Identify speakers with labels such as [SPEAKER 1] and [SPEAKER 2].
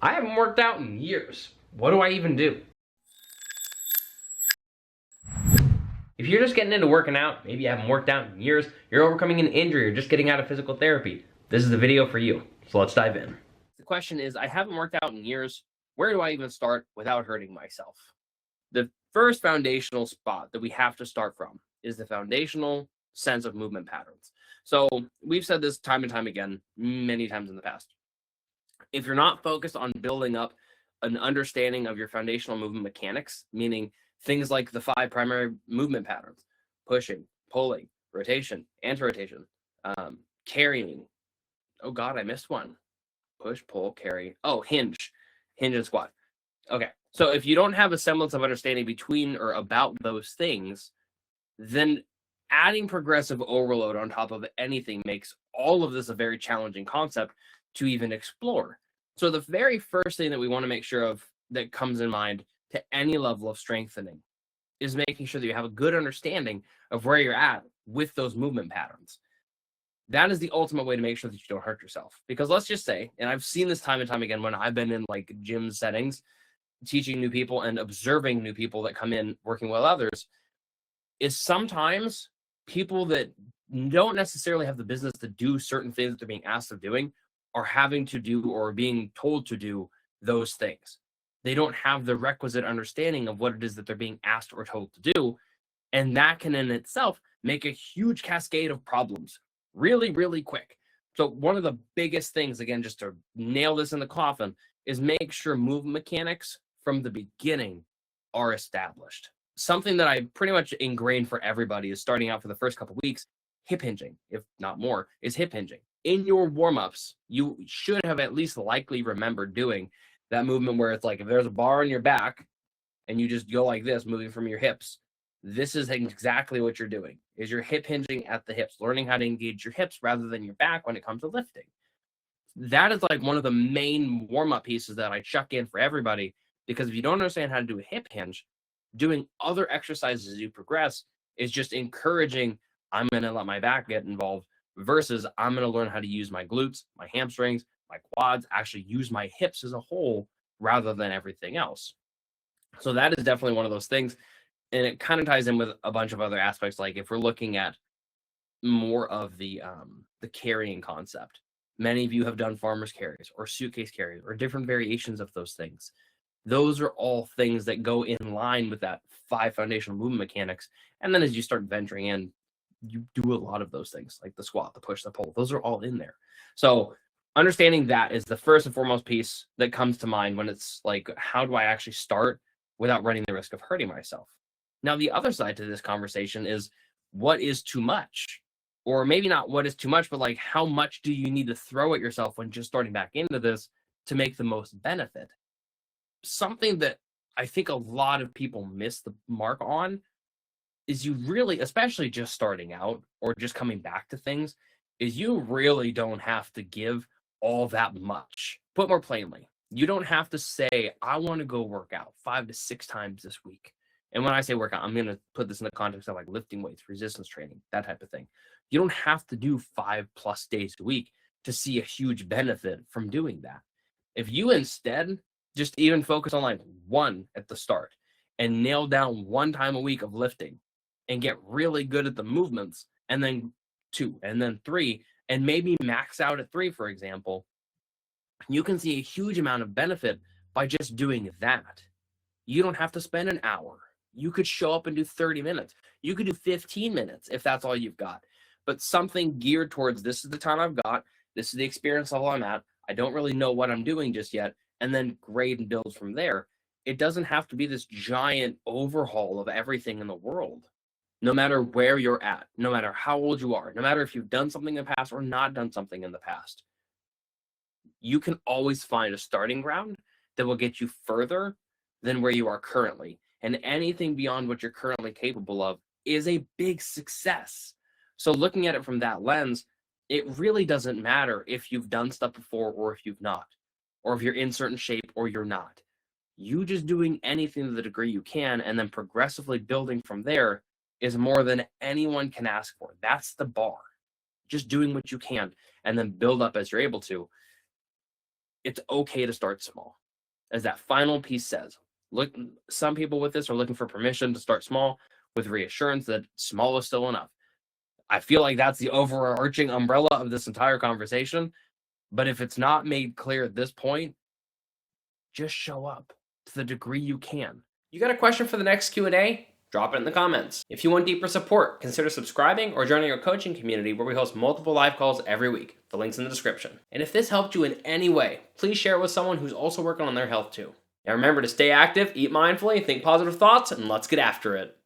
[SPEAKER 1] I haven't worked out in years. What do I even do? If you're just getting into working out, maybe you haven't worked out in years, you're overcoming an injury, or just getting out of physical therapy, this is the video for you. So let's dive in. The question is, I haven't worked out in years. Where do I even start without hurting myself? The first foundational spot that we have to start from is the foundational sense of movement patterns. So we've said this time and time again, many times in the past. If you're not focused on building up an understanding of your foundational movement mechanics, meaning things like the 5 primary movement patterns: pushing, pulling, rotation, anti-rotation, carrying. Oh God, I missed one. Push, pull, carry. Oh, hinge and squat. Okay, so if you don't have a semblance of understanding between or about those things, then adding progressive overload on top of anything makes all of this a very challenging concept to even explore. So the very first thing that we want to make sure of that comes in mind to any level of strengthening is making sure that you have a good understanding of where you're at with those movement patterns. That is the ultimate way to make sure that you don't hurt yourself. Because let's just say, and I've seen this time and time again when I've been in like gym settings, teaching new people and observing new people that come in working with others, is sometimes people that don't necessarily have the business to do certain things that they're being asked of doing are having to do or being told to do those things. They don't have the requisite understanding of what it is that they're being asked or told to do. And that can in itself make a huge cascade of problems really, really quick. So one of the biggest things, again, just to nail this in the coffin, is make sure movement mechanics from the beginning are established. Something that I pretty much ingrained for everybody is starting out for the first couple of weeks, hip hinging, if not more, is hip hinging. In your warm-ups, you should have at least likely remembered doing that movement where it's like if there's a bar on your back and you just go like this, moving from your hips, this is exactly what you're doing, is you're hip hinging at the hips, learning how to engage your hips rather than your back when it comes to lifting. That is like one of the main warm-up pieces that I chuck in for everybody, because if you don't understand how to do a hip hinge, doing other exercises as you progress is just encouraging, I'm going to let my back get involved, versus I'm going to learn how to use my glutes, my hamstrings, my quads, actually use my hips as a whole rather than everything else. So that is definitely one of those things. And it kind of ties in with a bunch of other aspects. Like if we're looking at more of the carrying concept, many of you have done farmer's carries or suitcase carries or different variations of those things. Those are all things that go in line with that 5 foundational movement mechanics. And then as you start venturing in, you do a lot of those things like the squat, the push, the pull. Those are all in there. So understanding that is the first and foremost piece that comes to mind when it's like, how do I actually start without running the risk of hurting myself? Now, the other side to this conversation is, what is too much? Or maybe not what is too much, but like, how much do you need to throw at yourself when just starting back into this to make the most benefit? Something that I think a lot of people miss the mark on is you really, especially just starting out or just coming back to things, is you really don't have to give all that much. Put more plainly, you don't have to say, I want to go work out 5 to 6 times this week. And when I say workout, I'm going to put this in the context of like lifting weights, resistance training, that type of thing. You don't have to do 5+ days a week to see a huge benefit from doing that. If you instead just even focus on like 1 at the start and nail down 1 time a week of lifting and get really good at the movements, and then 2, and then 3, and maybe max out at 3, for example, you can see a huge amount of benefit by just doing that. You don't have to spend an hour. You could show up and do 30 minutes. You could do 15 minutes if that's all you've got. But something geared towards, this is the time I've got, this is the experience level I'm at, I don't really know what I'm doing just yet, and then grade and build from there. It doesn't have to be this giant overhaul of everything in the world. No matter where you're at, no matter how old you are, no matter if you've done something in the past or not done something in the past, you can always find a starting ground that will get you further than where you are currently. And anything beyond what you're currently capable of is a big success. So looking at it from that lens, it really doesn't matter if you've done stuff before or if you've not, or if you're in certain shape or you're not. You just doing anything to the degree you can and then progressively building from there is more than anyone can ask for. That's the bar. Just doing what you can and then build up as you're able to it's okay to start small. As that final piece says, look, some people with this are looking for permission to start small with reassurance that small is still enough. I feel like that's the overarching umbrella of this entire conversation. But if it's not made clear at this point, just show up to the degree you can. You got a question for the next Q&A? Drop it in the comments. If you want deeper support, consider subscribing or joining our coaching community where we host multiple live calls every week. The link's in the description. And if this helped you in any way, please share it with someone who's also working on their health too. And remember to stay active, eat mindfully, think positive thoughts, and let's get after it.